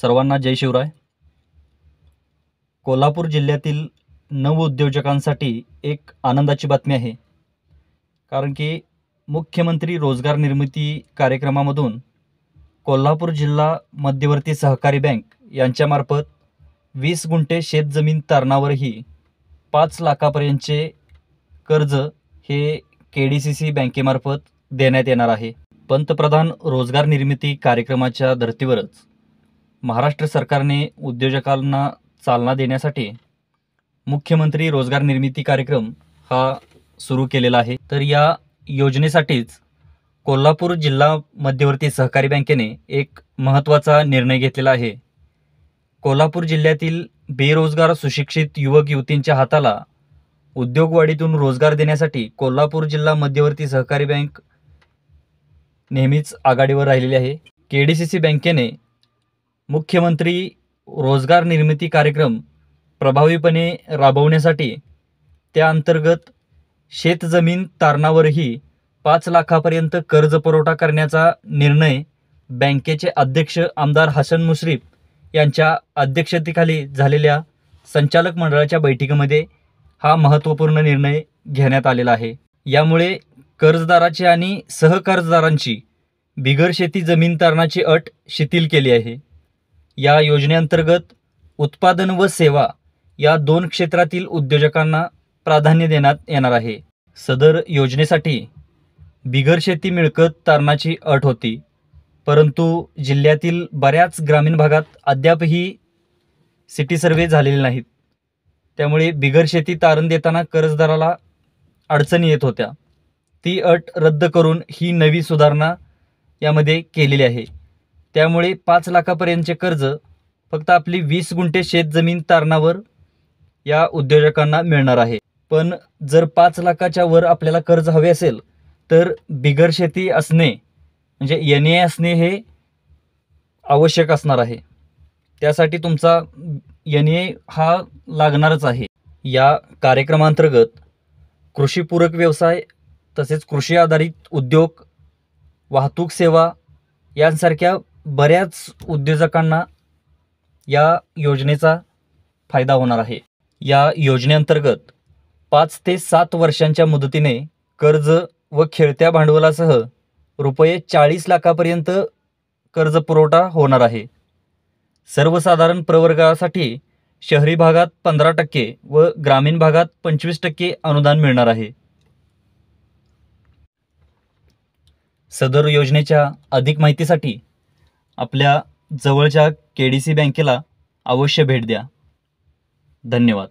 सर्वांना जय शिवराय। कोल्हापूर जिल्ह्यातील नवउद्योजकांसाठी एक आनंदाची बातमी आहे, कारण की मुख्यमंत्री रोजगार निर्मिती कार्यक्रमामधून कोल्हापूर जिल्हा मध्यवर्ती सहकारी बँक यांच्यामार्फत 20 गुंठे शेतजमीन तारणावरही 5 लाखापर्यंतचे कर्ज हे KDCC बँकेमार्फत देण्यात येणार आहे। पंतप्रधान रोजगार निर्मिती कार्यक्रमाच्या धर्तीवरच महाराष्ट्र सरकारने उद्योजकांना चालना देण्यासाठी मुख्यमंत्री रोजगार निर्मिती कार्यक्रम हा सुरू केलेला आहे। तर या योजनेसाठीच कोल्हापूर जिल्हा मध्यवर्ती सहकारी बँकेने एक महत्त्वाचा निर्णय घेतलेला आहे। कोल्हापूर जिल्ह्यातील बेरोजगार सुशिक्षित युवक युवतींच्या हाताला उद्योगवाढीतून रोजगार देण्यासाठी कोल्हापूर जिल्हा मध्यवर्ती सहकारी बँक नेहमीच आघाडीवर राहिलेली आहे। KDCC बँकेने मुख्यमंत्री रोजगार निर्मिती कार्यक्रम प्रभावीपणे राबवण्यासाठी त्या अंतर्गत शेतजमीन तारणावरही 5 लाखापर्यंत कर्ज पुरवठा करण्याचा निर्णय बँकेचे अध्यक्ष आमदार हसन मुश्रीफ यांच्या अध्यक्षतेखाली झालेल्या संचालक मंडळाच्या बैठकीमध्ये हा महत्त्वपूर्ण निर्णय घेण्यात आलेला आहे। यामुळे कर्जदाराची आणि सहकर्जदारांची बिगर शेती जमीन तारणाची अट शिथिल केली आहे। या योजनेअंतर्गत उत्पादन व सेवा या 2 क्षेत्रातील उद्योजकांना प्राधान्य देण्यात येणार आहे। सदर योजनेसाठी बिगर शेती मिळकत तारणाची अट होती, परंतु जिल्ह्यातील बऱ्याच ग्रामीण भागात अद्यापही सिटी सर्वे झालेले नाहीत। त्यामुळे बिगर शेती तारण देताना कर्जदाराला अडचणी येत होत्या। ती अट रद्द करून ही नवी सुधारणा यामध्ये केलेली आहे। त्यामुळे 5 लाखापर्यंतचे कर्ज फक्त आपली 20 गुंठे शेतजमीन तारणावर या उद्योजकांना मिळणार आहे। पण जर 5 लाखाच्या वर आपल्याला कर्ज हवे असेल तर बिगर शेती असणे म्हणजे NA असणे हे आवश्यक असणार आहे। त्यासाठी तुमचा NA हा लागणारच आहे। या कार्यक्रमांतर्गत कृषीपूरक व्यवसाय तसेच कृषी आधारित उद्योग, वाहतूक सेवा यांसारख्या बऱ्याच उद्योजकांना या योजनेचा फायदा होणार आहे। या योजनेअंतर्गत 5 ते 7 वर्षांच्या मुदतीने कर्ज व खेळत्या भांडवलासह रुपये 40 लाखापर्यंत कर्ज पुरवठा होणार आहे। सर्वसाधारण प्रवर्गासाठी शहरी भागात 15% व ग्रामीण भागात 25% अनुदान मिळणार आहे। सदर योजनेच्या अधिक माहितीसाठी आपल्या जवळच्या KDCC बँकेला अवश्य भेट द्या। धन्यवाद।